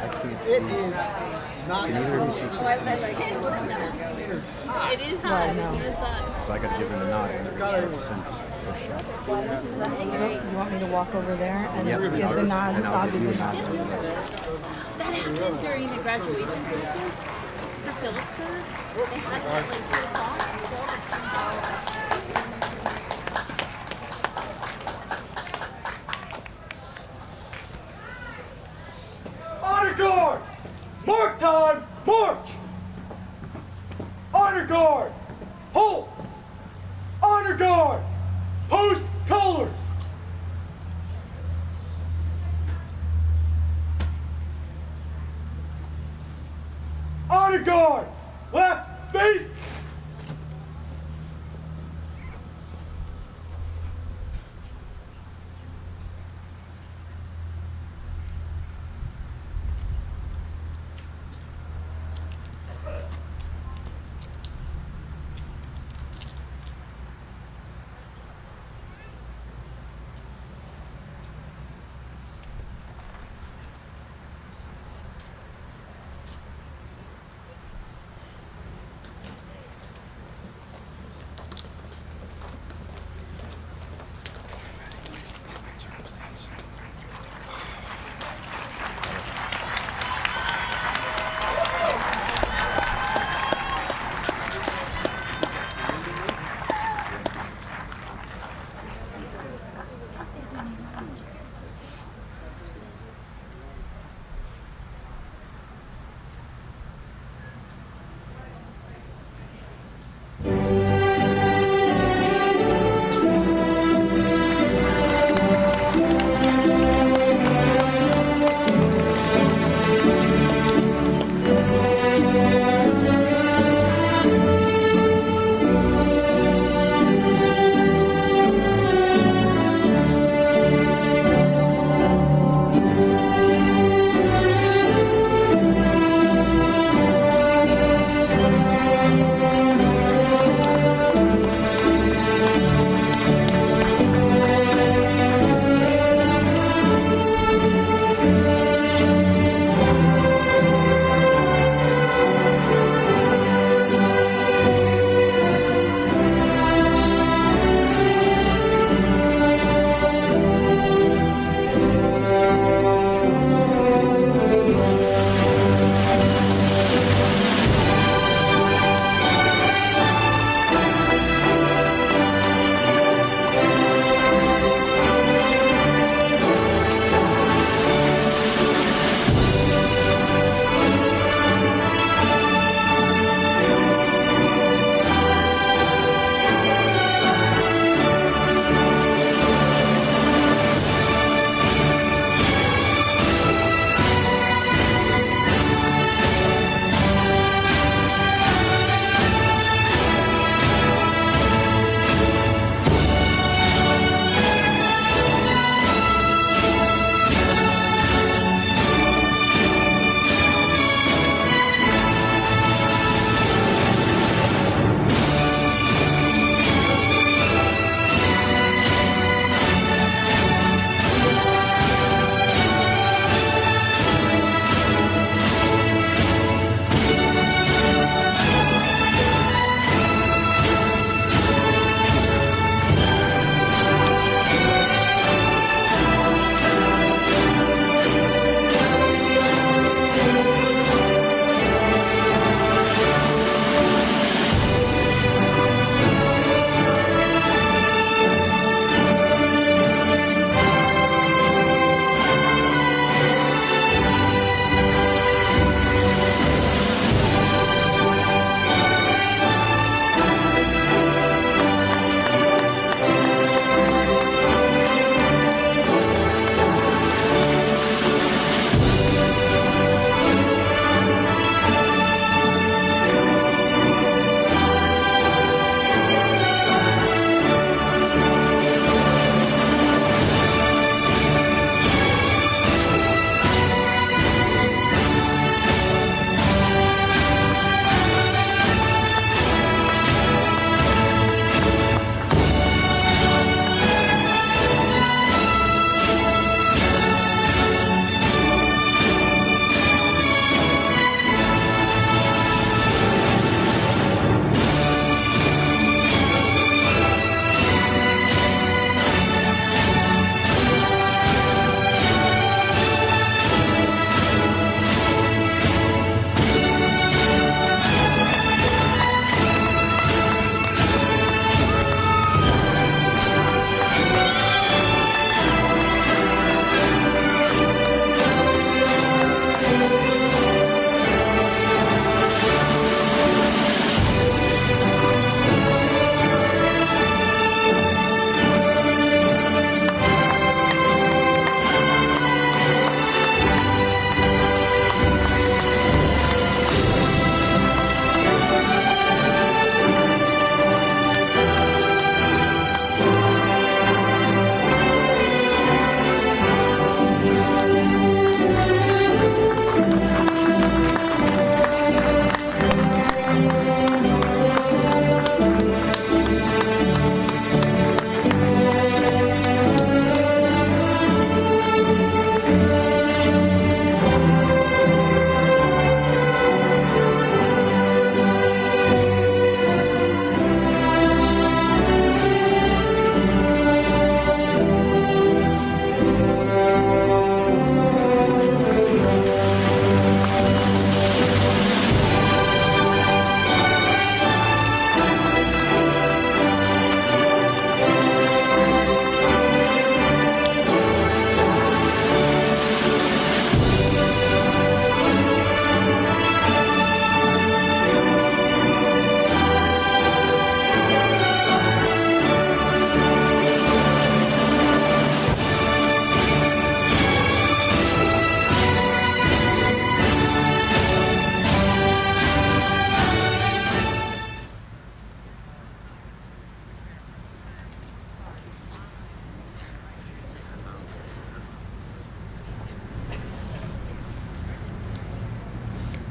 It is not Can either of you see? It is hot. It is hot. no. It is hot. So I got to give them a nod and they're going to start to send us the first shot. You want me to walk over there and Yep, give I'll- the nod? and I'll give you a nod. That happened during the graduation practice for Phillipsburg. They had it at like 2 o'clock until at some Honor guard! Mark time! March! Honor guard! Halt! Honor guard! Post colors! Honor guard! Left face!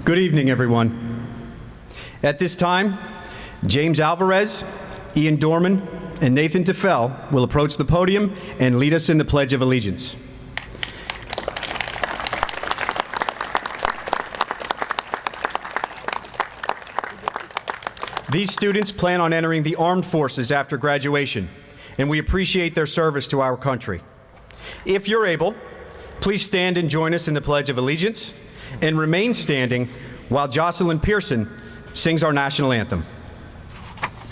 Good evening, everyone. At this time, James Alvarez, Ian Dorman, and Nathan Tefel will approach the podium and lead us in the Pledge of Allegiance. These students plan on entering the armed forces after graduation, and we appreciate their service to our country. If you're able, please stand and join us in the Pledge of Allegiance, and remain standing while Jocelyn Pearson sings our national anthem.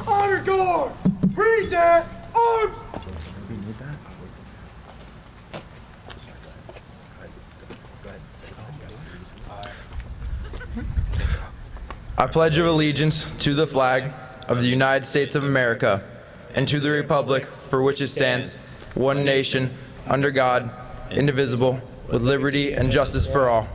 Honor guard! Present arms! I pledge allegiance to the flag of the United States of America and to the republic for which it stands, one nation, under God, indivisible, with liberty and justice for all.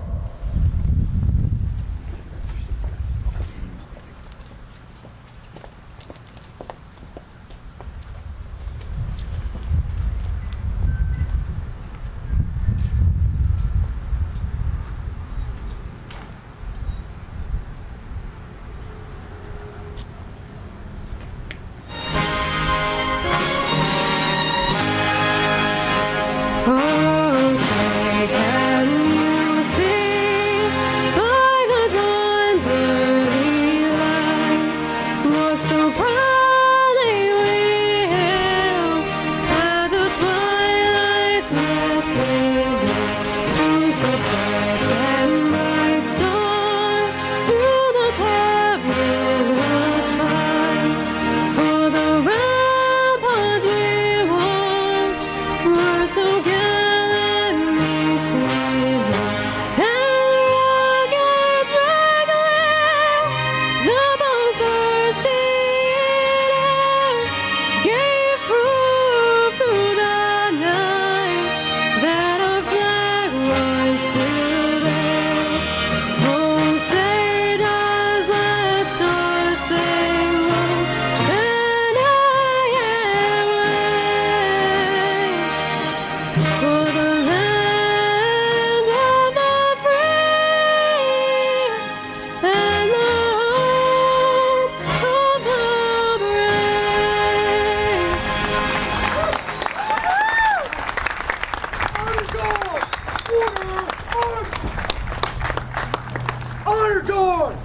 Honor guard!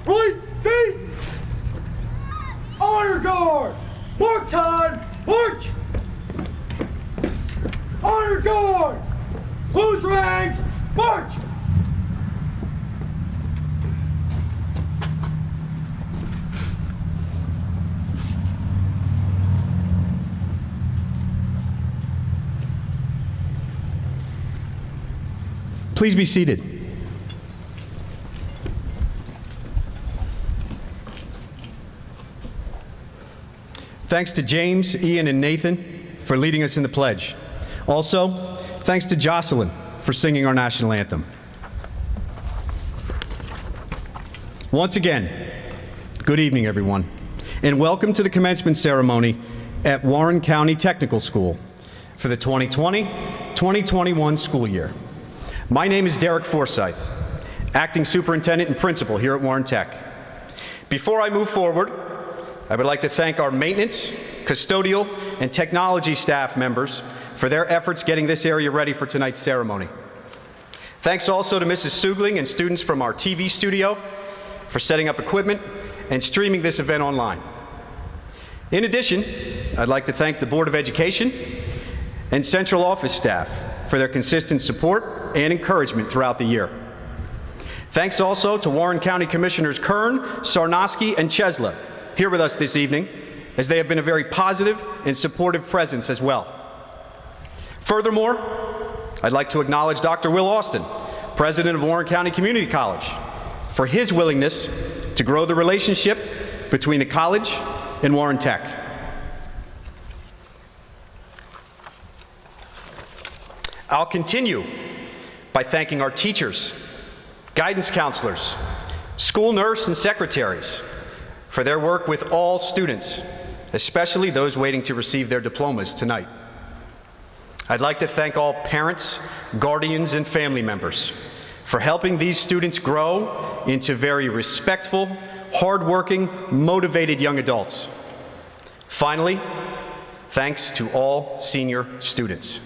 Right face! Honor guard! Mark time! March! Honor guard! Close ranks! March! Please be seated. Thanks to James, Ian, and Nathan for leading us in the pledge. Also, thanks to Jocelyn for singing our national anthem. Once again, good evening, everyone, and welcome to the commencement ceremony at Warren County Technical School for the 2020-2021 school year. My name is Derek Forsyth, Acting Superintendent and Principal here at Warren Tech. Before I move forward, I would like to thank our maintenance, custodial, and technology staff members for their efforts getting this area ready for tonight's ceremony. Thanks also to Mrs. Sugling and students from our TV studio for setting up equipment and streaming this event online. In addition, I'd like to thank the Board of Education and central office staff for their consistent support and encouragement throughout the year. Thanks also to Warren County Commissioners Kern, Sarnosky, and Chesla here with us this evening, as they have been a very positive and supportive presence as well. Furthermore, I'd like to acknowledge Dr. Will Austin, President of Warren County Community College, for his willingness to grow the relationship between the college and Warren Tech. I'll continue by thanking our teachers, guidance counselors, school nurse and secretaries for their work with all students, especially those waiting to receive their diplomas tonight. I'd like to thank all parents, guardians, and family members for helping these students grow into very respectful, hardworking, motivated young adults. Finally, thanks to all senior students.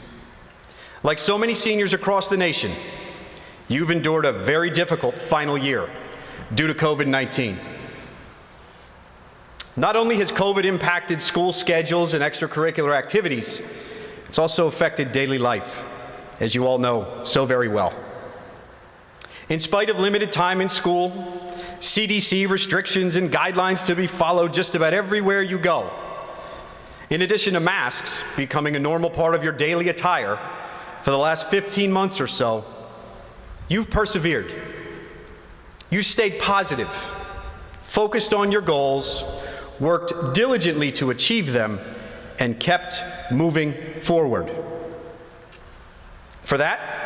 Like so many seniors across the nation, you've endured a very difficult final year due to COVID-19. Not only has COVID impacted school schedules and extracurricular activities, it's also affected daily life, as you all know so very well. In spite of limited time in school, CDC restrictions and guidelines to be followed just about everywhere you go, in addition to masks becoming a normal part of your daily attire for the last 15 months or so, you've persevered. You stayed positive, focused on your goals, worked diligently to achieve them, and kept moving forward. For that,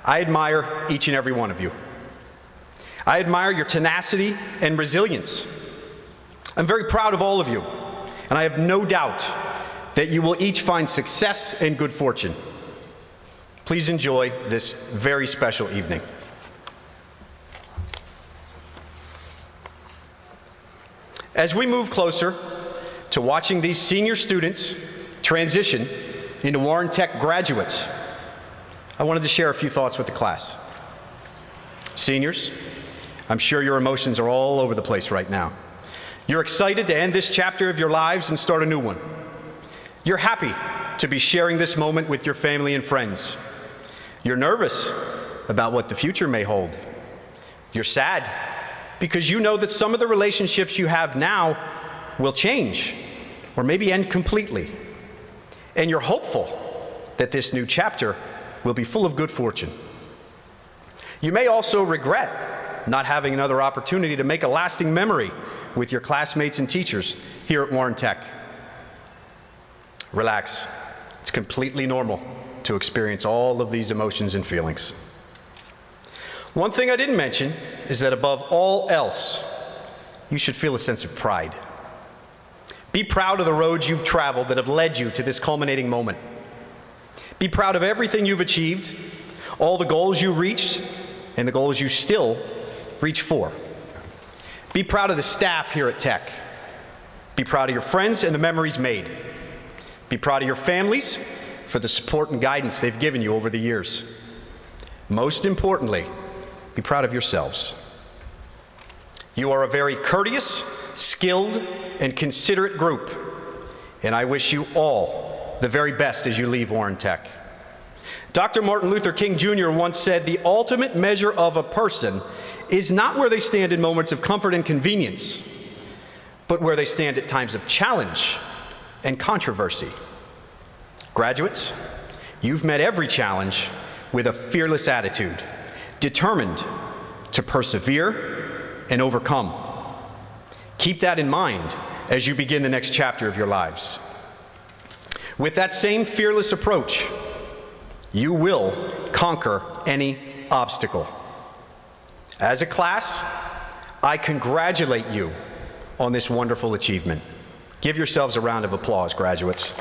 I admire each and every one of you. I admire your tenacity and resilience. I'm very proud of all of you, and I have no doubt that you will each find success and good fortune. Please enjoy this very special evening. As we move closer to watching these senior students transition into Warren Tech graduates, I wanted to share a few thoughts with the class. Seniors, I'm sure your emotions are all over the place right now. You're excited to end this chapter of your lives and start a new one. You're happy to be sharing this moment with your family and friends. You're nervous about what the future may hold. You're sad because you know that some of the relationships you have now will change or maybe end completely. And you're hopeful that this new chapter will be full of good fortune. You may also regret not having another opportunity to make a lasting memory with your classmates and teachers here at Warren Tech. Relax. It's completely normal to experience all of these emotions and feelings. One thing I didn't mention is that above all else, you should feel a sense of pride. Be proud of the roads you've traveled that have led you to this culminating moment. Be proud of everything you've achieved, all the goals you reached, and the goals you still reach for. Be proud of the staff here at Tech. Be proud of your friends and the memories made. Be proud of your families for the support and guidance they've given you over the years. Most importantly, be proud of yourselves. You are a very courteous, skilled, and considerate group, and I wish you all the very best as you leave Warren Tech. Dr. Martin Luther King Jr. once said, "The ultimate measure of a person is not where they stand in moments of comfort and convenience, but where they stand at times of challenge and controversy." Graduates, you've met every challenge with a fearless attitude, determined to persevere and overcome. Keep that in mind as you begin the next chapter of your lives. With that same fearless approach, you will conquer any obstacle. As a class, I congratulate you on this wonderful achievement. Give yourselves a round of applause, graduates.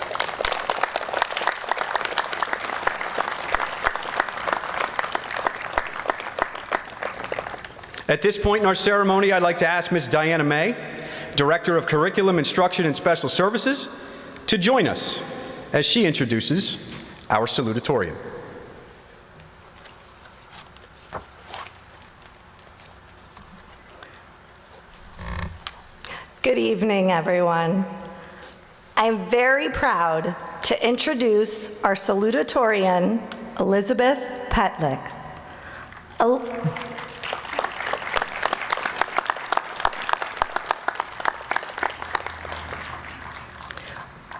At this point in our ceremony, I'd like to ask Ms. Diana May, Director of Curriculum, Instruction, and Special Services, to join us as she introduces our salutatorian. Good evening, everyone. I'm very proud to introduce our salutatorian, Elizabeth Petlick.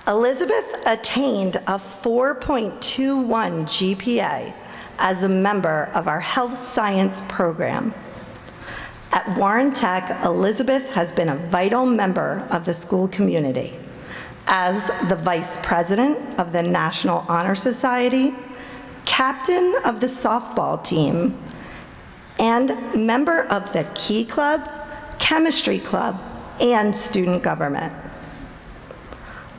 Elizabeth attained a 4.21 GPA as a member of our health science program. At Warren Tech, Elizabeth has been a vital member of the school community as the Vice President of the National Honor Society, Captain of the softball team, and member of the Key Club, Chemistry Club, and Student Government.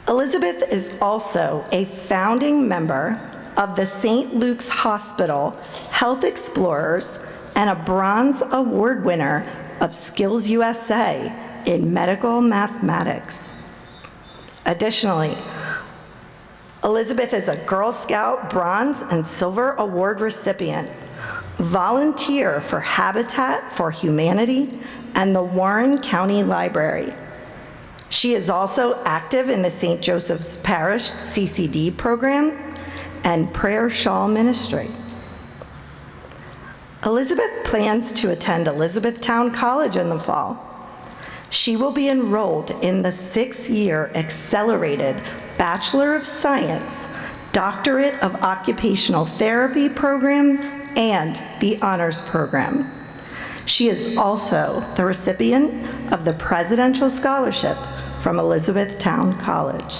Elizabeth is also a founding member of the St. Luke's Hospital Health Explorers and a bronze award winner of Skills USA in medical mathematics. Additionally, Elizabeth is a Girl Scout Bronze and Silver Award recipient, volunteer for Habitat for Humanity and the Warren County Library. She is also active in the St. Joseph's Parish CCD program and Prayer Shawl Ministry. Elizabeth plans to attend Elizabethtown College in the fall. She will be enrolled in the 6-year accelerated Bachelor of Science, Doctorate of Occupational Therapy program, and the Honors Program. She is also the recipient of the Presidential Scholarship from Elizabethtown College.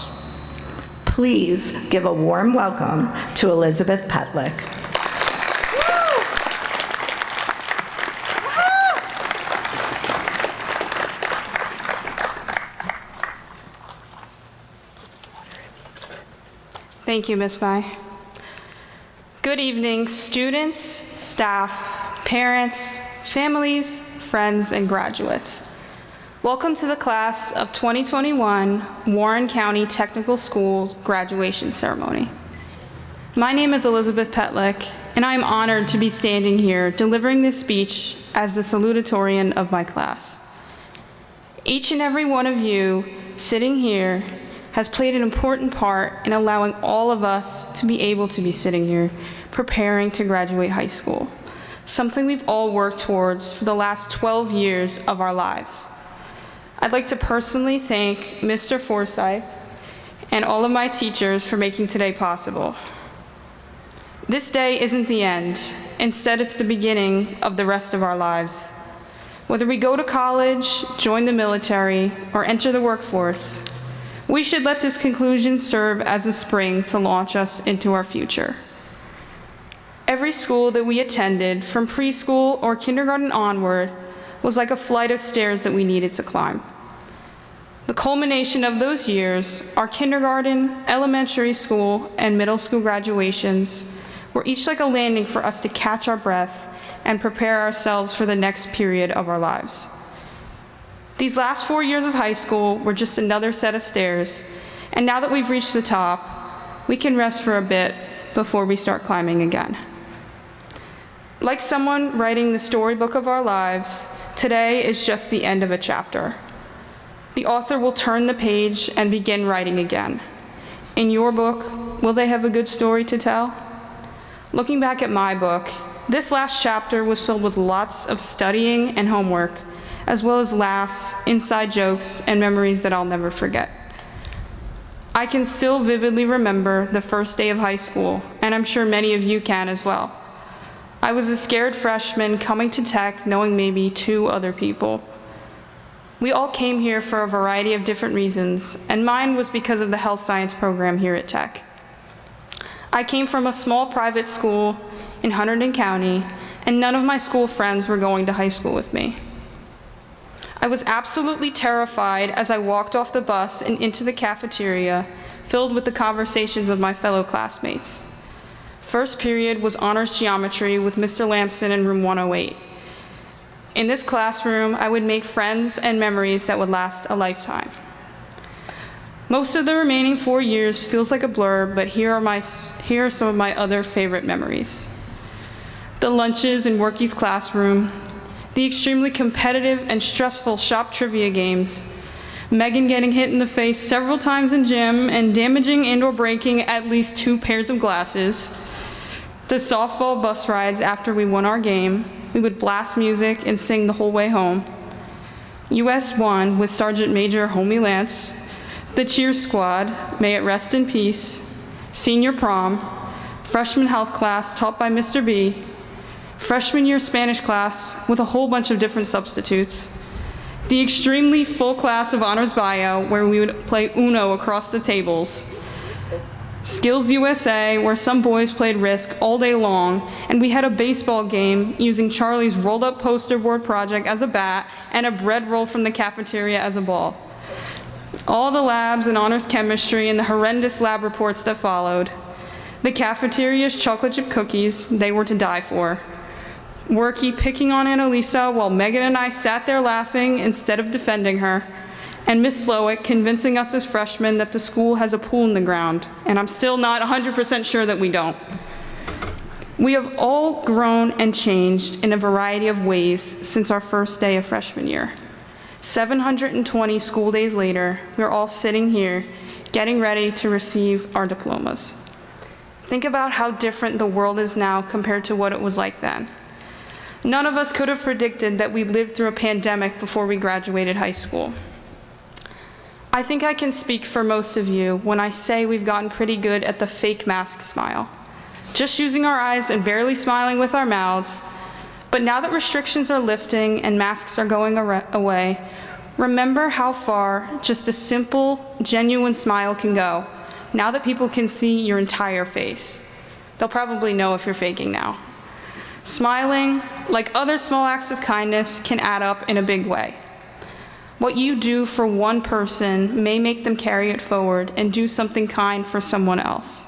Please give a warm welcome to Elizabeth Petlick. Thank you, Ms. Mai. Good evening, students, staff, parents, families, friends, and graduates. Welcome to the class of 2021 Warren County Technical Schools graduation ceremony. My name is Elizabeth Petlick, and I am honored to be standing here delivering this speech as the salutatorian of my class. Each and every one of you sitting here has played an important part in allowing all of us to be able to be sitting here preparing to graduate high school, something we've all worked towards for the last 12 years of our lives. I'd like to personally thank Mr. Forsyth and all of my teachers for making today possible. This day isn't the end. Instead, it's the beginning of the rest of our lives. Whether we go to college, join the military, or enter the workforce, we should let this conclusion serve as a spring to launch us into our future. Every school that we attended, from preschool or kindergarten onward, was like a flight of stairs that we needed to climb. The culmination of those years, our kindergarten, elementary school, and middle school graduations were each like a landing for us to catch our breath and prepare ourselves for the next period of our lives. These last 4 years of high school were just another set of stairs, and now that we've reached the top, we can rest for a bit before we start climbing again. Like someone writing the storybook of our lives, today is just the end of a chapter. The author will turn the page and begin writing again. In your book, will they have a good story to tell? Looking back at my book, this last chapter was filled with lots of studying and homework, as well as laughs, inside jokes, and memories that I'll never forget. I can still vividly remember the first day of high school, and I'm sure many of you can as well. I was a scared freshman coming to Tech knowing maybe 2 other people. We all came here for a variety of different reasons, and mine was because of the health science program here at Tech. I came from a small private school in Hunterdon County, and none of my school friends were going to high school with me. I was absolutely terrified as I walked off the bus and into the cafeteria, filled with the conversations of my fellow classmates. First period was honors geometry with Mr. Lamson in room 108. In this classroom, I would make friends and memories that would last a lifetime. Most of the remaining 4 years feels like a blur, but here are some of my other favorite memories. The lunches in Worky's classroom, the extremely competitive and stressful shop trivia games, Megan getting hit in the face several times in gym and damaging and/or breaking at least 2 pairs of glasses, the softball bus rides after we won our game, we would blast music and sing the whole way home, US 1 with Sergeant Major Homie Lance, the cheer squad, may it rest in peace, senior prom, freshman health class taught by Mr. B, freshman year Spanish class with a whole bunch of different substitutes, the extremely full class of honors bio where we would play Uno across the tables, Skills USA where some boys played Risk all day long, and we had a baseball game using Charlie's rolled up poster board project as a bat and a bread roll from the cafeteria as a ball. All the labs and honors chemistry and the horrendous lab reports that followed. The cafeteria's chocolate chip cookies, they were to die for. Worky picking on Annalisa while Megan and I sat there laughing instead of defending her. And Miss Slowick convincing us as freshmen that the school has a pool in the ground, and I'm still not 100% sure that we don't. We have all grown and changed in a variety of ways since our first day of freshman year. 720 school days later, we're all sitting here getting ready to receive our diplomas. Think about how different the world is now compared to what it was like then. None of us could have predicted that we'd lived through a pandemic before we graduated high school. I think I can speak for most of you when I say we've gotten pretty good at the fake mask smile, just using our eyes and barely smiling with our mouths. But now that restrictions are lifting and masks are going away, remember how far just a simple, genuine smile can go, now that people can see your entire face. They'll probably know if you're faking now. Smiling, like other small acts of kindness, can add up in a big way. What you do for one person may make them carry it forward and do something kind for someone else.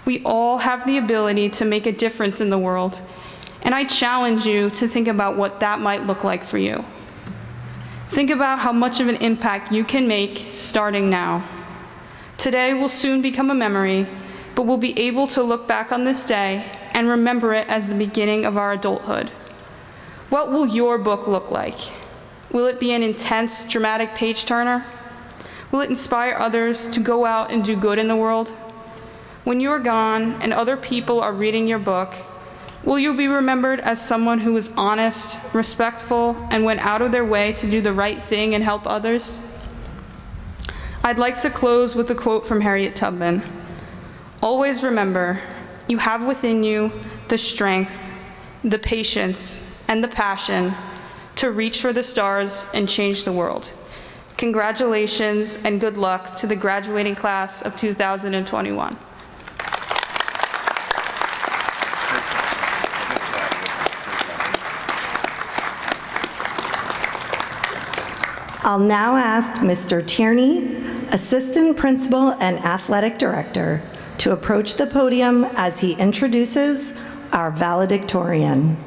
We all have the ability to make a difference in the world, and I challenge you to think about what that might look like for you. Think about how much of an impact you can make starting now. Today will soon become a memory, but we'll be able to look back on this day and remember it as the beginning of our adulthood. What will your book look like? Will it be an intense, dramatic page-turner? Will it inspire others to go out and do good in the world? When you're gone and other people are reading your book, will you be remembered as someone who was honest, respectful, and went out of their way to do the right thing and help others? I'd like to close with a quote from Harriet Tubman. Always remember, you have within you the strength, the patience, and the passion to reach for the stars and change the world. Congratulations and good luck to the graduating class of 2021. I'll now ask Mr. Tierney, Assistant Principal and Athletic Director, to approach the podium as he introduces our valedictorian.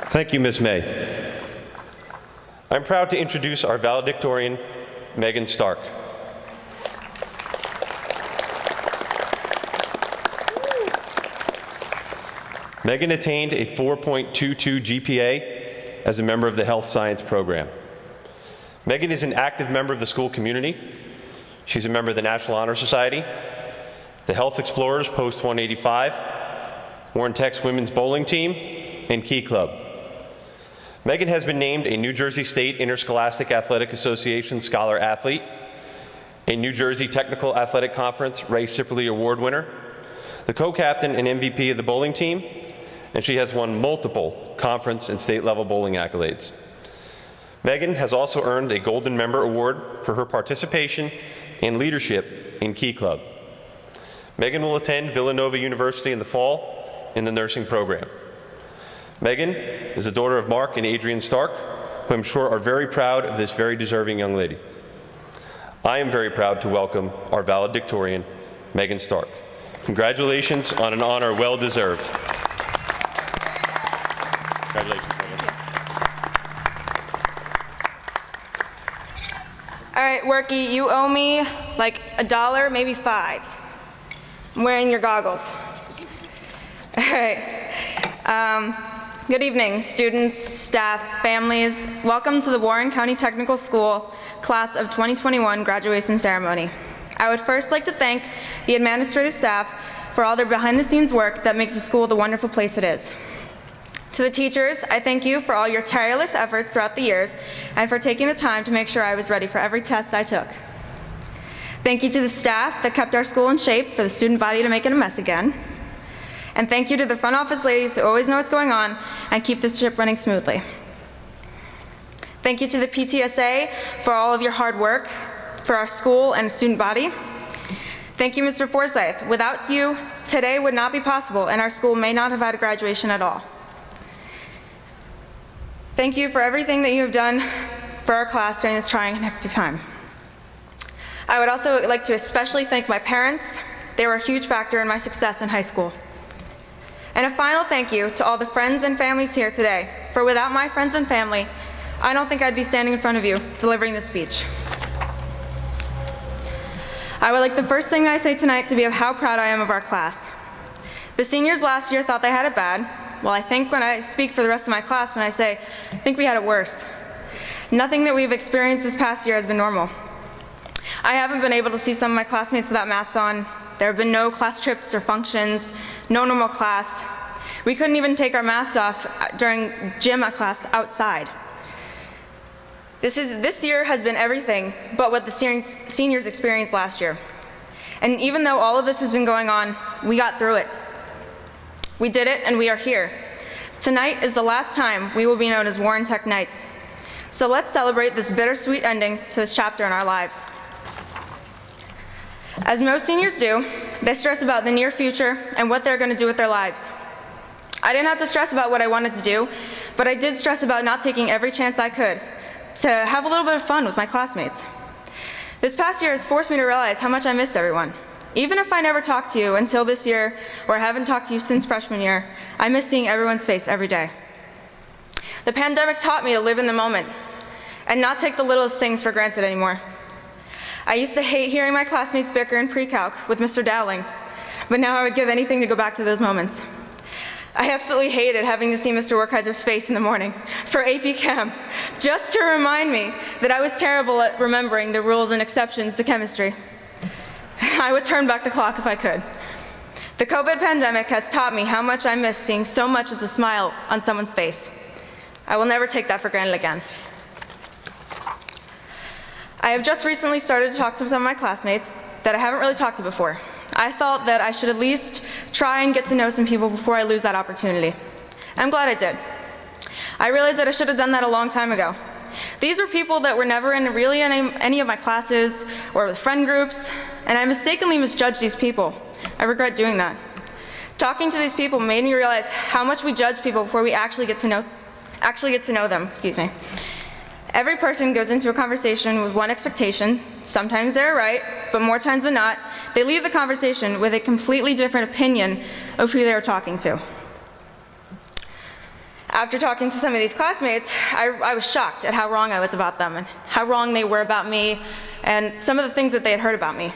Thank you, Ms. May. I'm proud to introduce our valedictorian, Megan Stark. Megan attained a 4.22 GPA as a member of the Health Science program. Megan is an active member of the school community. She's a member of the National Honor Society, the Health Explorers Post 185, Warren Tech's Women's Bowling Team, and Key Club. Megan has been named a New Jersey State Interscholastic Athletic Association Scholar Athlete, a New Jersey Technical Athletic Conference Ray Sipperly Award winner, the co-captain and MVP of the bowling team, and she has won multiple conference and state-level bowling accolades. Megan has also earned a Golden Member Award for her participation and leadership in Key Club. Megan will attend Villanova University in the fall in the nursing program. Megan is the daughter of Mark and Adrienne Stark, who I'm sure are very proud of this very deserving young lady. I am very proud to welcome our valedictorian, Megan Stark. Congratulations on an honor well deserved. Congratulations, Megan. All right, Worky, you owe me like $1, maybe $5. I'm wearing your goggles. All right. Good evening, students, staff, families. Welcome to the Warren County Technical School Class of 2021 graduation ceremony. I would first like to thank the administrative staff for all their behind-the-scenes work that makes the school the wonderful place it is. To the teachers, I thank you for all your tireless efforts throughout the years and for taking the time to make sure I was ready for every test I took. Thank you to the staff that kept our school in shape for the student body to make it a mess again. And thank you to the front office ladies who always know what's going on and keep this ship running smoothly. Thank you to the PTSA for all of your hard work for our school and student body. Thank you, Mr. Forsyth. Without you, today would not be possible and our school may not have had a graduation at all. Thank you for everything that you have done for our class during this trying and hectic time. I would also like to especially thank my parents. They were a huge factor in my success in high school. And a final thank you to all the friends and families here today, for without my friends and family, I don't think I'd be standing in front of you delivering this speech. I would like the first thing I say tonight to be of how proud I am of our class. The seniors last year thought they had it bad. Well, I think when I speak for the rest of my class when I say, I think we had it worse. Nothing that we've experienced this past year has been normal. I haven't been able to see some of my classmates without masks on. There have been no class trips or functions, no normal class. We couldn't even take our masks off during gym class outside. This year has been everything but what the seniors experienced last year. And even though all of this has been going on, we got through it. We did it, and we are here. Tonight is the last time we will be known as Warren Tech Knights. So let's celebrate this bittersweet ending to this chapter in our lives. As most seniors do, they stress about the near future and what they're going to do with their lives. I didn't have to stress about what I wanted to do, but I did stress about not taking every chance I could to have a little bit of fun with my classmates. This past year has forced me to realize how much I missed everyone. Even if I never talked to you until this year, or I haven't talked to you since freshman year, I miss seeing everyone's face every day. The pandemic taught me to live in the moment and not take the littlest things for granted anymore. I used to hate hearing my classmates bicker in pre-calc with Mr. Dowling, but now I would give anything to go back to those moments. I absolutely hated having to see Mr. Werkheiser's face in the morning for AP Chem, just to remind me that I was terrible at remembering the rules and exceptions to chemistry. I would turn back the clock if I could. The COVID pandemic has taught me how much I miss seeing so much as a smile on someone's face. I will never take that for granted again. I have just recently started to talk to some of my classmates that I haven't really talked to before. I felt that I should at least try and get to know some people before I lose that opportunity. I'm glad I did. I realized that I should have done that a long time ago. These were people that were never in really any of my classes or with friend groups, and I mistakenly misjudged these people. I regret doing that. Talking to these people made me realize how much we judge people before we actually get to know them. Every person goes into a conversation with one expectation. Sometimes they're right, but more times than not, they leave the conversation with a completely different opinion of who they were talking to. After talking to some of these classmates, I was shocked at how wrong I was about them and how wrong they were about me and some of the things that they had heard about me.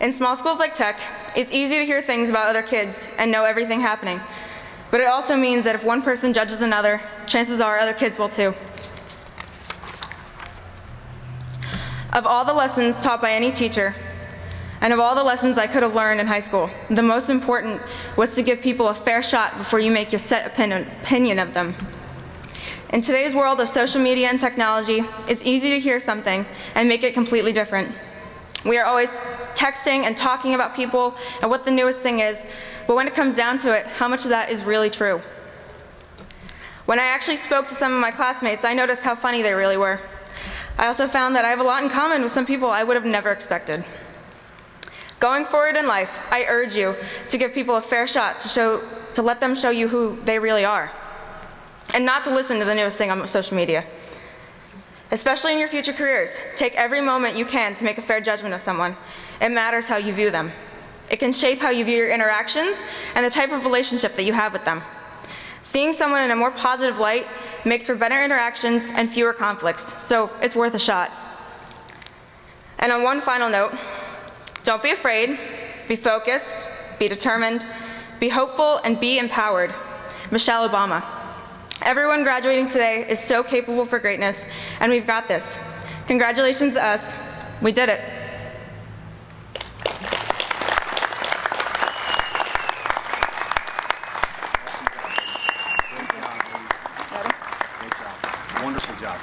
In small schools like Tech, it's easy to hear things about other kids and know everything happening. But it also means that if one person judges another, chances are other kids will too. Of all the lessons taught by any teacher, and of all the lessons I could have learned in high school, the most important was to give people a fair shot before you make your set opinion of them. In today's world of social media and technology, it's easy to hear something and make it completely different. We are always texting and talking about people and what the newest thing is, but when it comes down to it, how much of that is really true? When I actually spoke to some of my classmates, I noticed how funny they really were. I also found that I have a lot in common with some people I would have never expected. Going forward in life, I urge you to give people a fair shot to let them show you who they really are, and not to listen to the newest thing on social media. Especially in your future careers, take every moment you can to make a fair judgment of someone. It matters how you view them. It can shape how you view your interactions and the type of relationship that you have with them. Seeing someone in a more positive light makes for better interactions and fewer conflicts, so it's worth a shot. And on one final note, don't be afraid, be focused, be determined, be hopeful, and be empowered. Michelle Obama. Everyone graduating today is so capable for greatness, and we've got this. Congratulations to us. We did it. Wonderful job.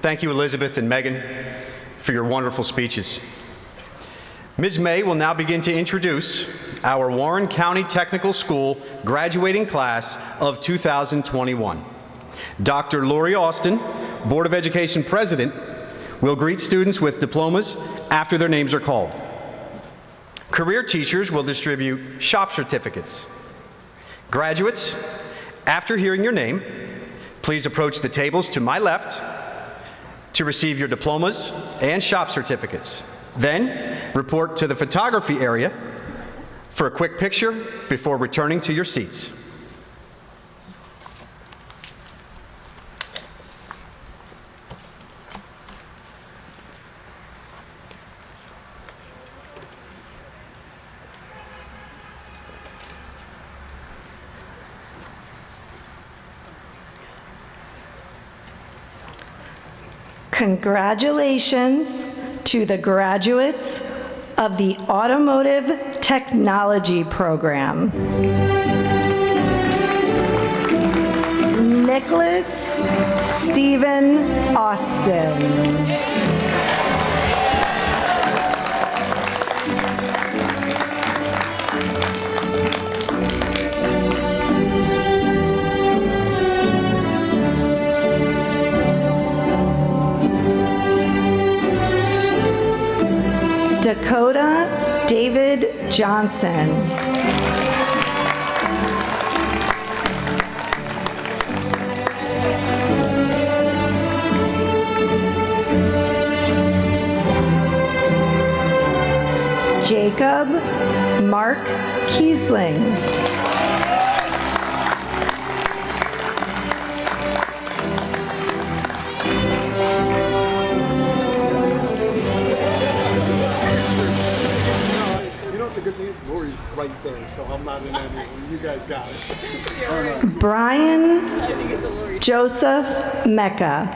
Thank you, Elizabeth and Megan, for your wonderful speeches. Ms. May will now begin to introduce our Warren County Technical School graduating class of 2021. Dr. Lori Austin, Board of Education President, We'll greet students with diplomas after their names are called. Career teachers will distribute shop certificates. Graduates, after hearing your name, please approach the tables to my left to receive your diplomas and shop certificates. Then, report to the photography area for a quick picture before returning to your seats. Congratulations to the graduates of the Automotive Technology Program. Nicholas Stephen Austin. Dakota David Johnson. Jacob Mark Kiesling. Right there, so I'm not in any one. You guys got it. Brian Joseph Mecca.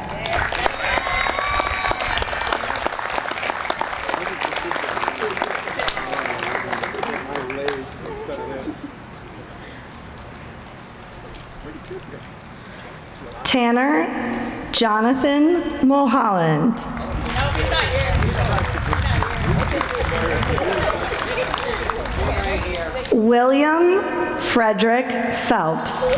Tanner Jonathan Mulholland. William Frederick Phelps.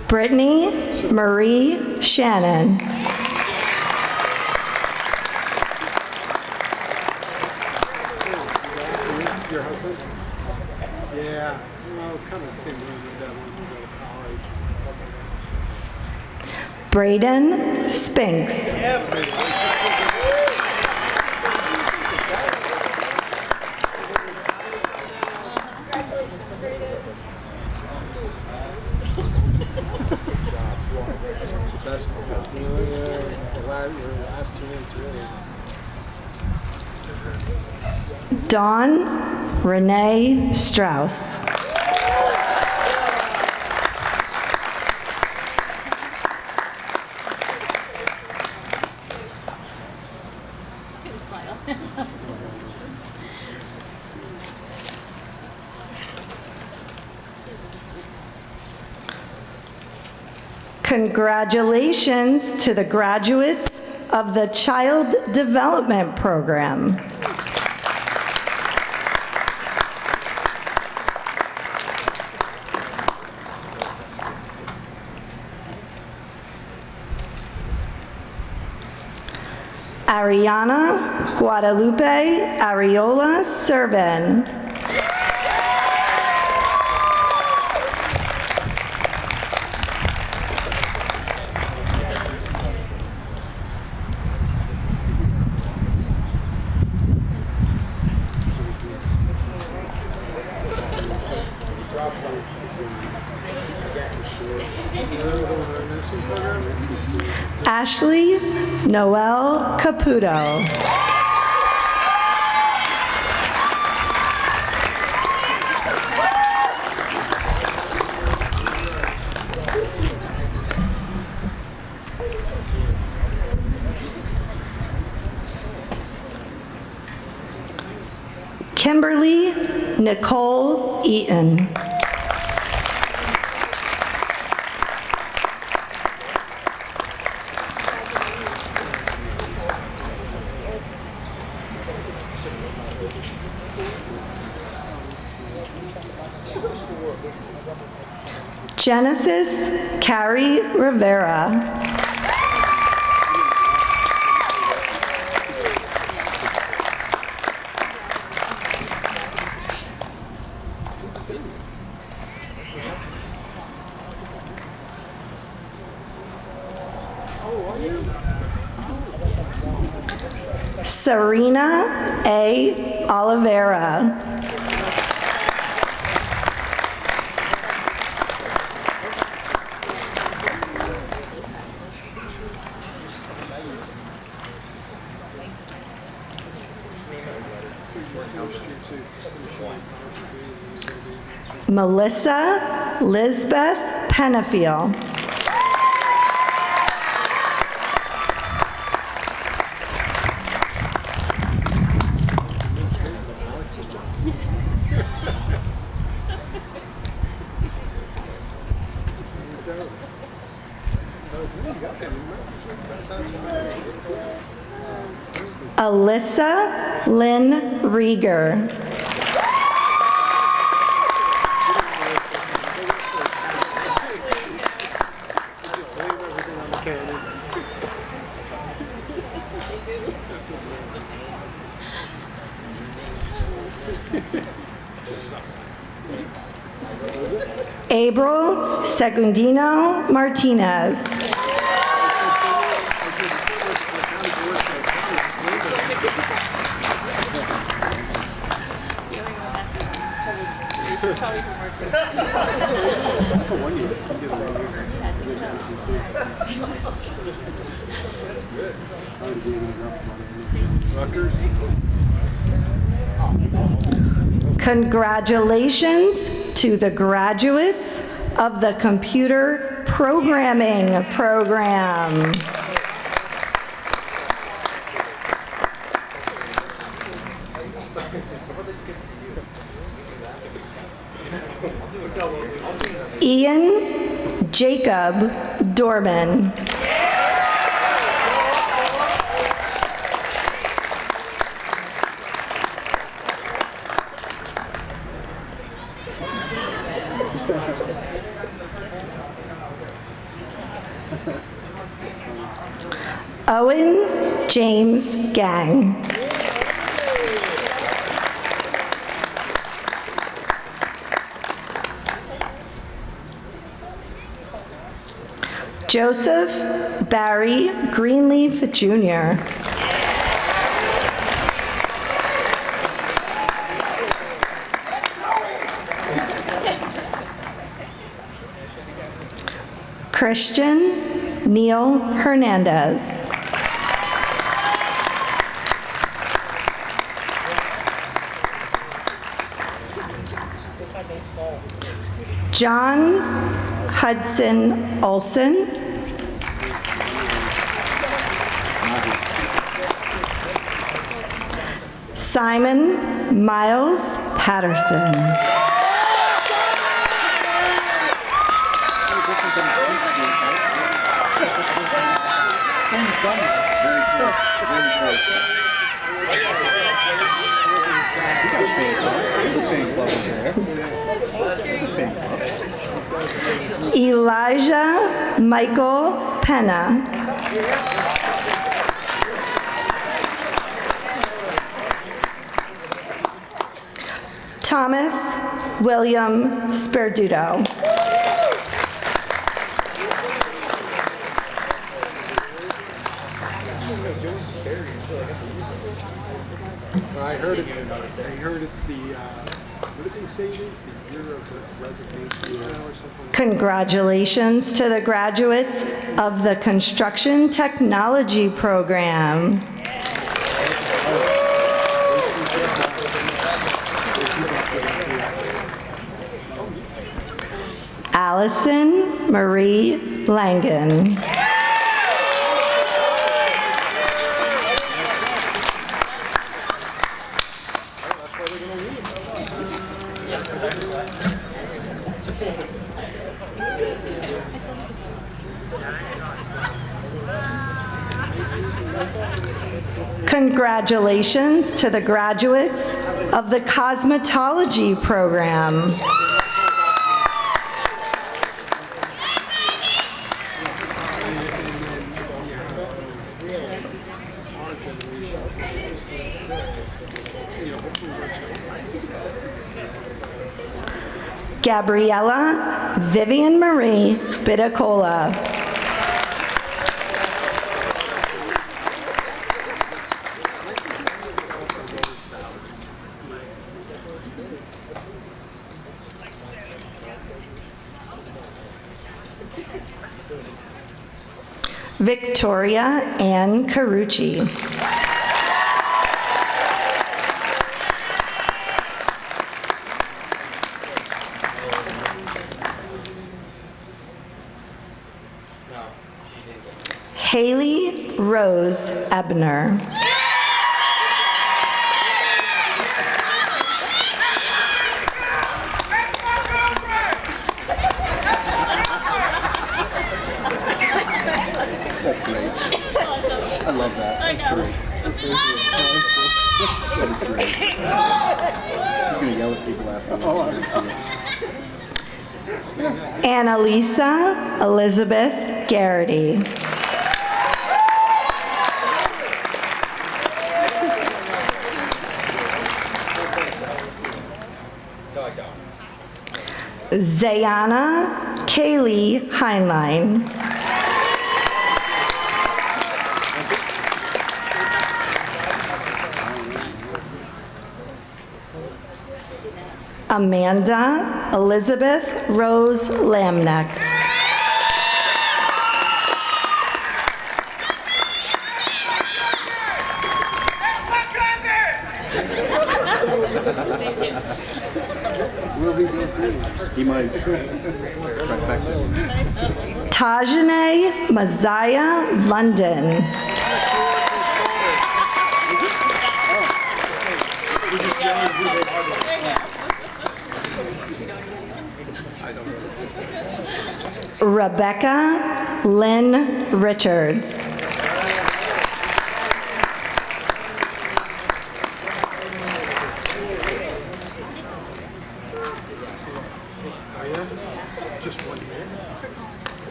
Brittany Marie Shannon. Your husband? Yeah, I was kind of thinking of that when you go to college. Braden Spinks. Dawn Renee Strauss. Congratulations to the graduates of the Child Development Program. Ariana Guadalupe Areola Serban. Ashley Noel Caputo. Kimberly Nicole Eaton. Genesis Carrie Rivera. Serena A. Oliveira. Melissa Lisbeth Penafiel. Alyssa Lynn Rieger. April Segundino Martinez. Congratulations to the graduates of the Computer Programming Program. Ian Jacob Dorman. Owen James Gang. Joseph Barry Greenleaf Jr. Christian Neil Hernandez. John Hudson Olson. Simon Miles Patterson. Elijah Michael Pena. Thomas William Sperduto. I heard it's the, what did they say it is? The year of resignation or something? Congratulations to the graduates of the Construction Technology Program. Allison Marie Langen. Congratulations to the graduates of the Cosmetology Program. Gabriella Vivian Marie Bidacola. Victoria Ann Carucci. Haley Rose Ebner. That's great. I love that. That's great. That is great. She's going to yell at people after that. Annalisa Elizabeth Garrity. Zayana Kaylee Heinlein. Amanda Elizabeth Rose Lamneck. He might. Tajane Maziah London. Rebecca Lynn Richards.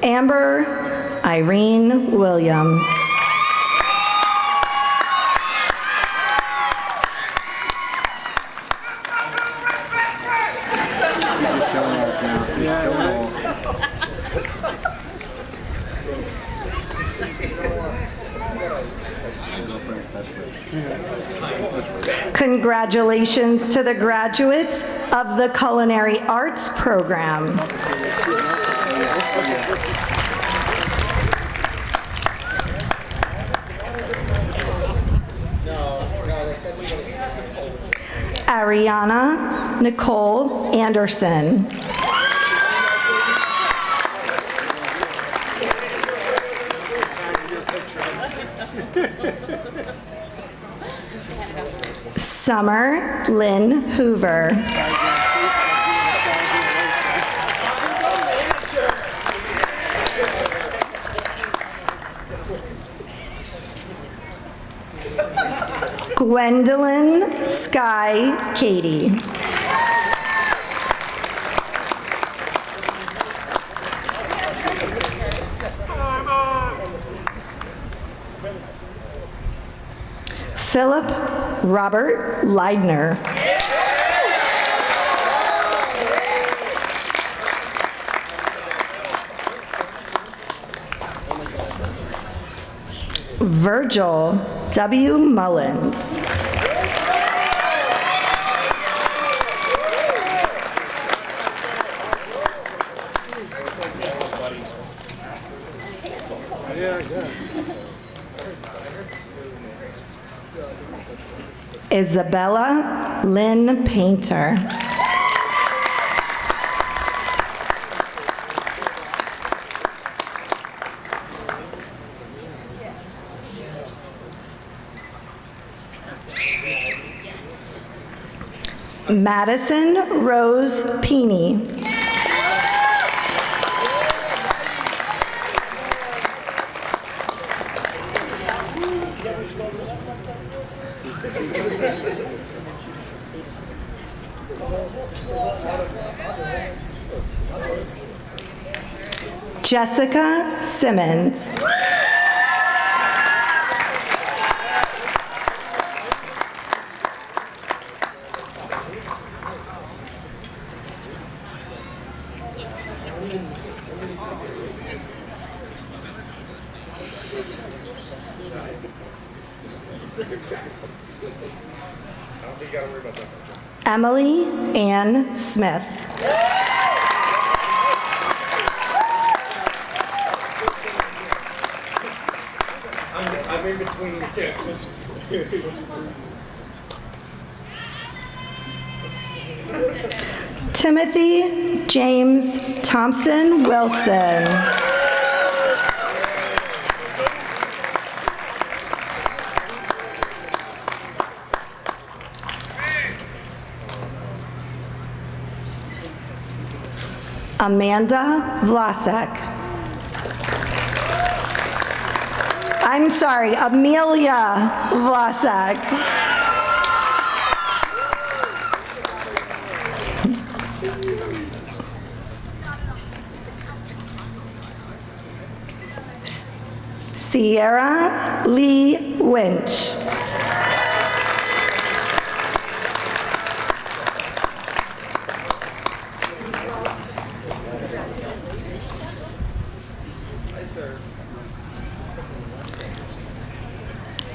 Amber Irene Williams. Congratulations to the graduates of the Culinary Arts Program. Ariana Nicole Anderson. Summer Lynn Hoover. Gwendolyn Sky Katie. Philip Robert Leidner. Virgil W. Mullins. Isabella Lynn Painter. Madison Rose Peeney. Jessica Simmons. Emily Ann Smith. I'm in between the two. Timothy James Thompson Wilson. Amanda Vlasek. I'm sorry, Amelia Vlasek. Sierra Lee Winch.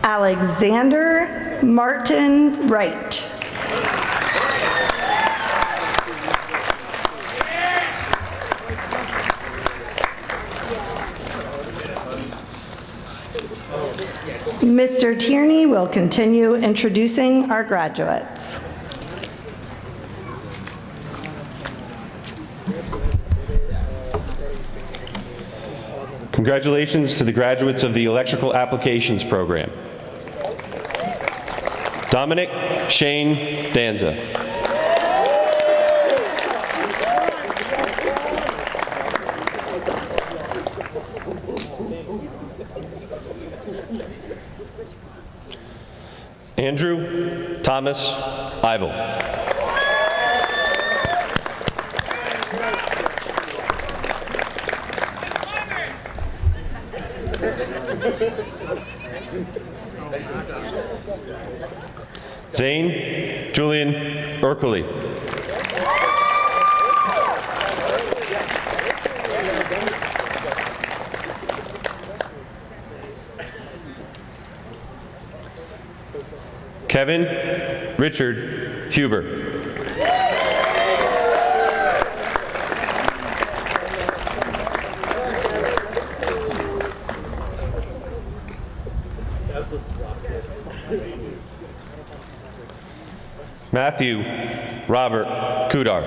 Alexander Martin Wright. Mr. Tierney will continue introducing our graduates. Congratulations to the graduates of the Electrical Applications Program. Dominic Shane Danza. Andrew Thomas Eibel. Zane Julian Urkuli. Kevin Richard Huber. Matthew Robert Kudar.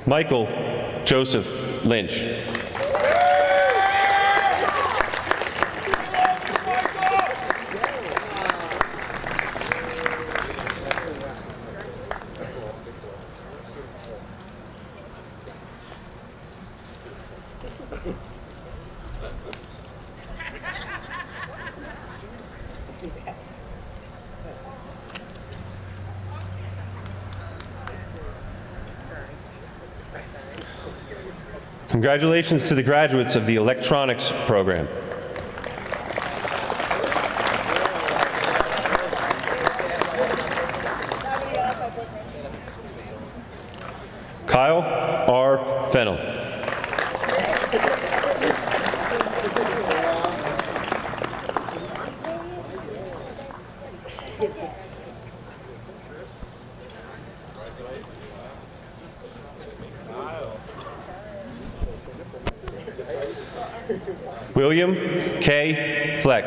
Michael Joseph Lynch. Congratulations to the graduates of the electronics program. Kyle R. Fennell. William K. Fleck.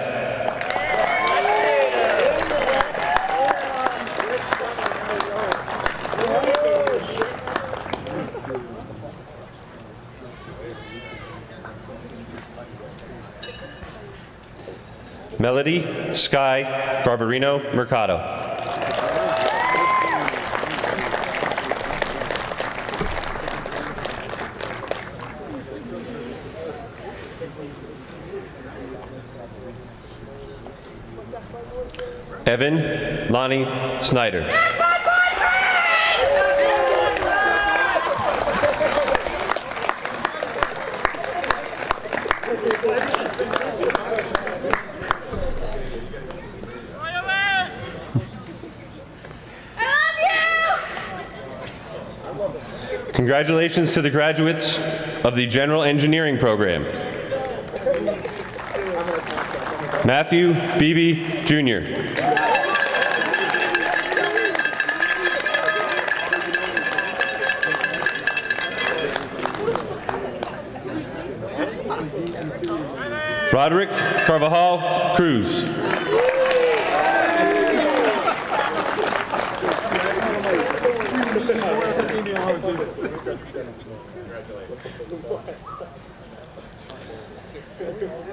Melody Sky Barbarino Mercado. Evan Lonnie Snyder. Congratulations to the graduates of the General Engineering Program. Matthew Beebe, Jr. Roderick Carvajal Cruz.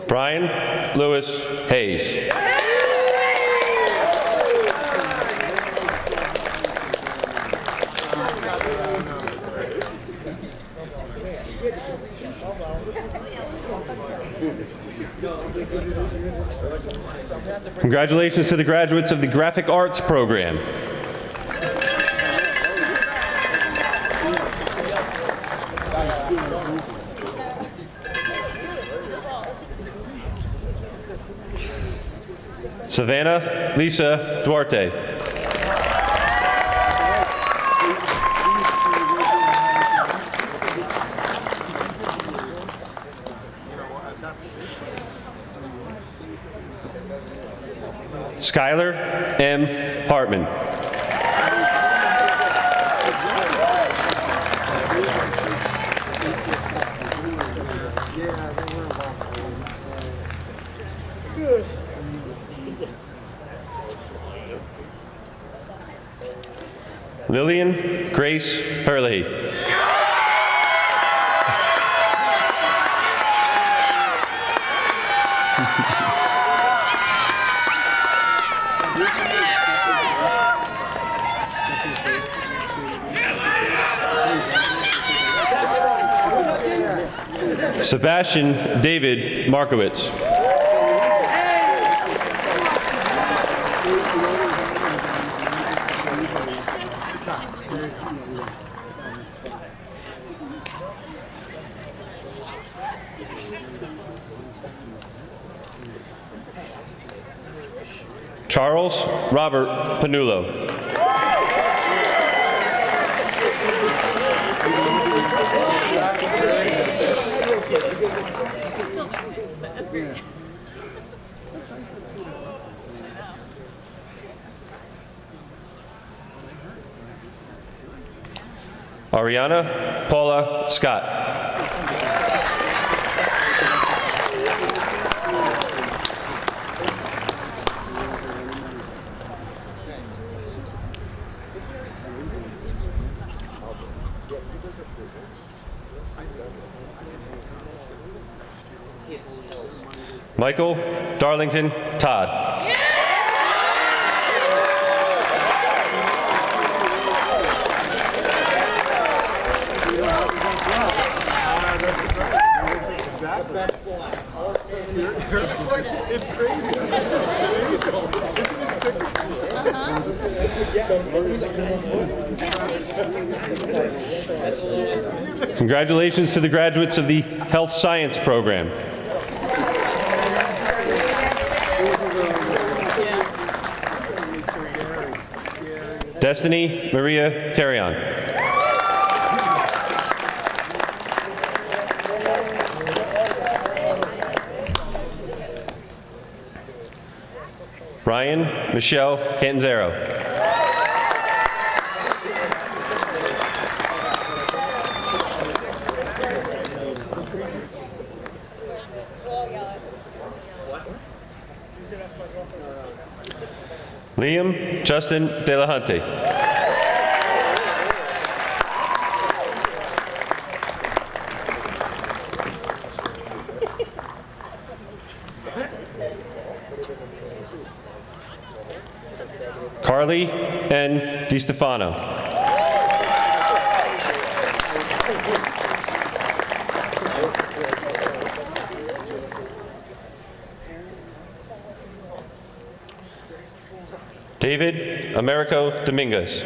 Brian Lewis Hayes. Congratulations to the graduates of the Graphic Arts Program. Savannah Lisa Duarte. Skylar M. Hartman. Lillian Grace Hurley. Sebastian David Markowitz. Charles Robert Panulo. Ariana Paula Scott. Michael Darlington Todd. It's crazy. Congratulations to the graduates of the Health Science Program. Destiny Maria Carrion. Ryan Michelle Cantanzaro. Liam Justin De La Hunte. Carly N. DiStefano. David Americo Dominguez.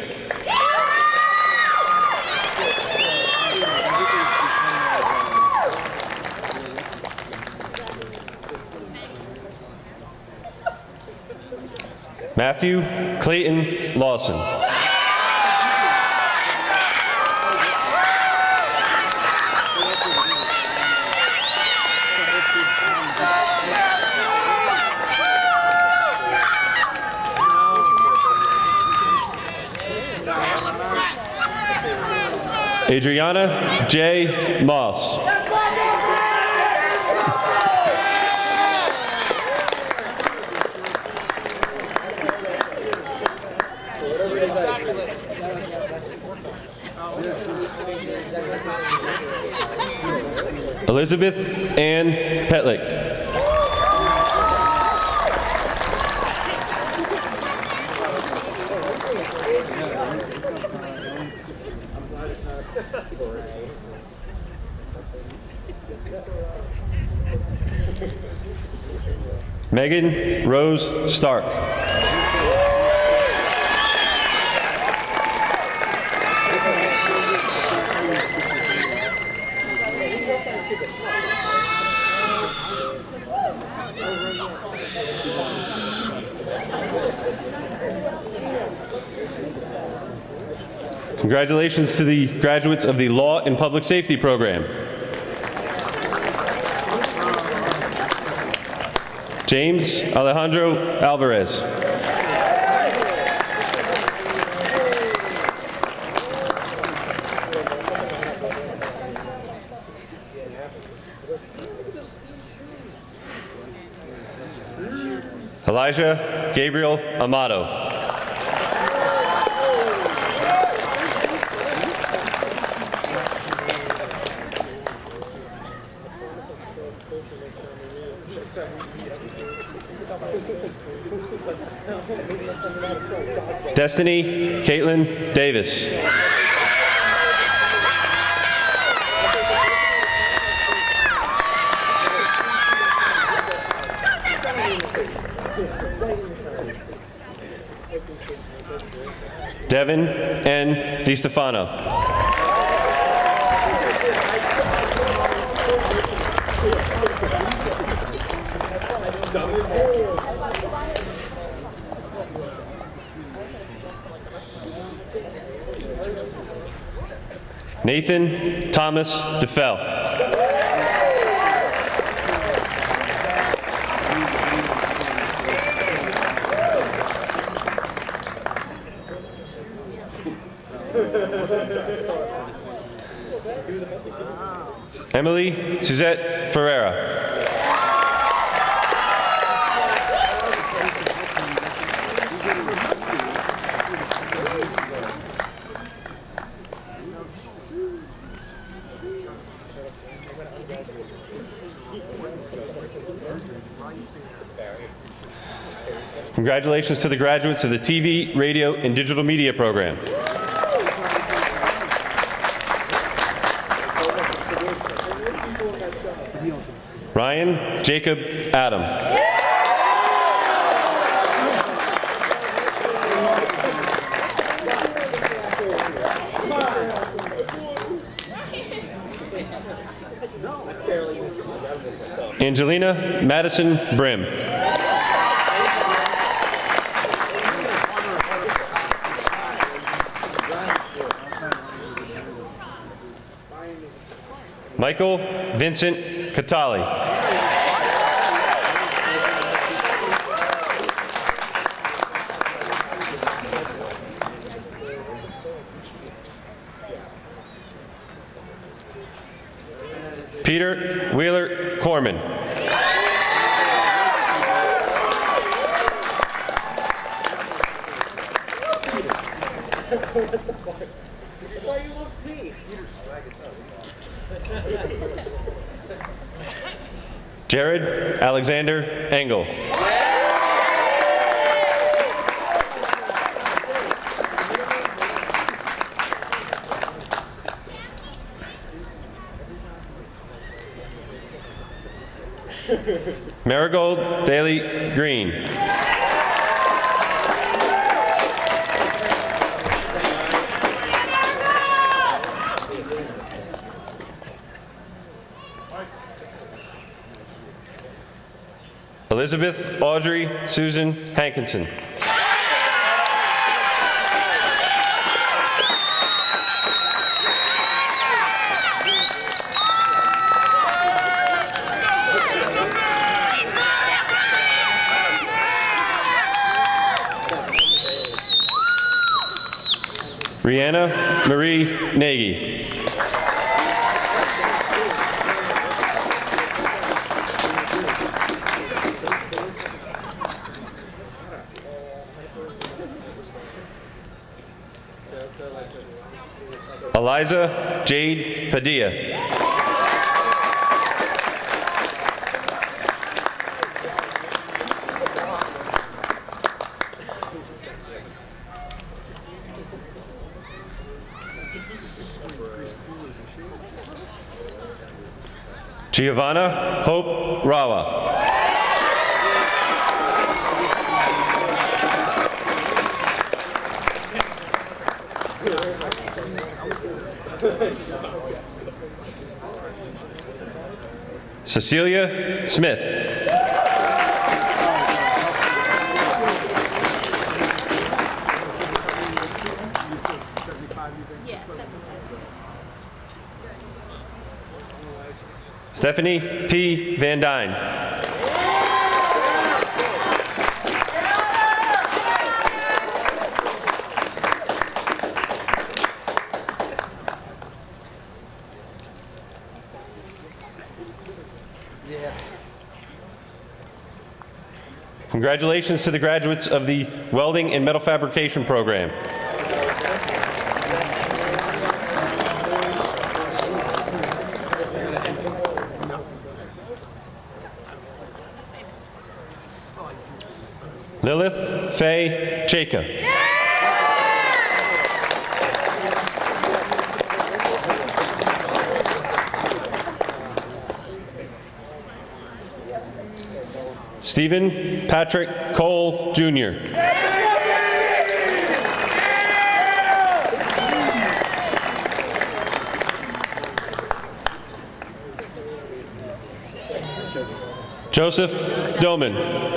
Matthew Clayton Lawson. Adriana J. Moss. Elizabeth Ann Petlick. Megan Rose Stark. Congratulations to the graduates of the Law and Public Safety program. James Alejandro Alvarez. Elijah Gabriel Amato. Destiny Caitlin Davis. Devin N. DiStefano. Nathan Thomas DeFell. Emily Suzette Ferreira. Congratulations to the graduates of the TV, Radio, and Digital Media program. Ryan Jacob Adam. Angelina Madison Brim. Michael Vincent Catali. Peter Wheeler Corman. Jared Alexander Engel. Marigold Daly Green. Elizabeth Audrey Susan Hankinson. Rihanna Marie Nagy. Eliza Jade Padilla. Giovanna Hope Rawa. Cecilia Smith. Stephanie P. Van Dyne. Congratulations to the graduates of the Welding and Metal Fabrication program. Lilith Faye Chaka. Stephen Patrick Cole, Jr. Joseph Doman.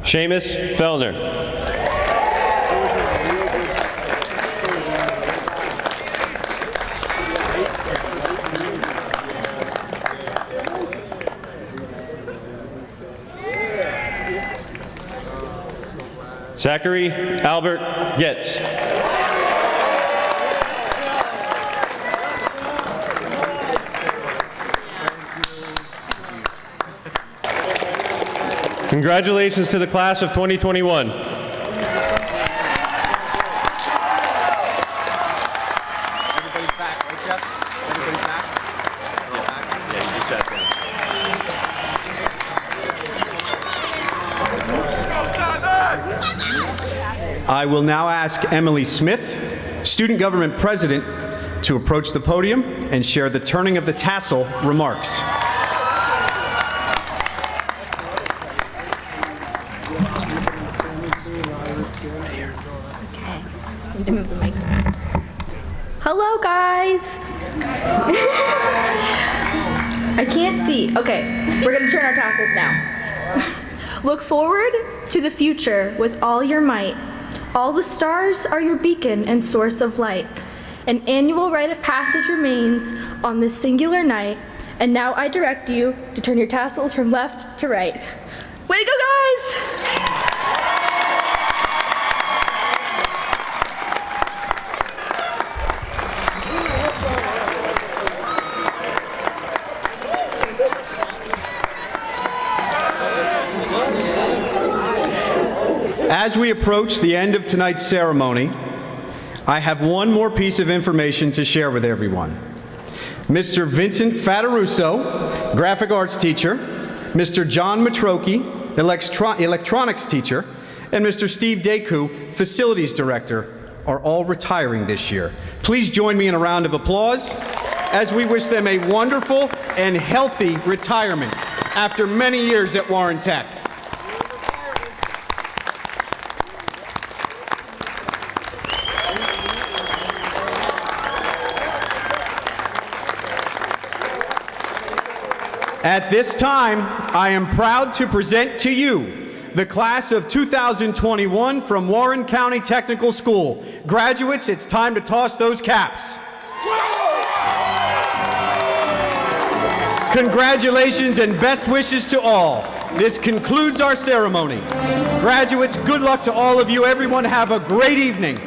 Seamus Fellner. Zachary Albert Getz. Congratulations to the class of 2021. Everybody's back, right, Jeff? Everybody's back? You're back? Yeah, you just sat down. I will now ask Emily Smith, Student Government President, to approach the podium and share the turning of the tassel remarks. Hello, guys. I can't see. Okay, we're gonna turn our tassels now. Look forward to the future with all your might. All the stars are your beacon and source of light. An annual rite of passage remains on this singular night, and now I direct you to turn your tassels from left to right. Way to go, guys! As we approach the end of tonight's ceremony, I have one more piece of information to share with everyone. Mr. Vincent Fataruso, graphic arts teacher, Mr. John Matroki, electronics teacher, and Mr. Steve Deku, facilities director, are all retiring this year. Please join me in a round of applause as we wish them a wonderful and healthy retirement after many years at Warren Tech. At this time, I am proud to present to you the class of 2021 from Warren County Technical School. Graduates, it's time to toss those caps. Congratulations and best wishes to all. This concludes our ceremony. Graduates, good luck to all of you. Everyone have a great evening.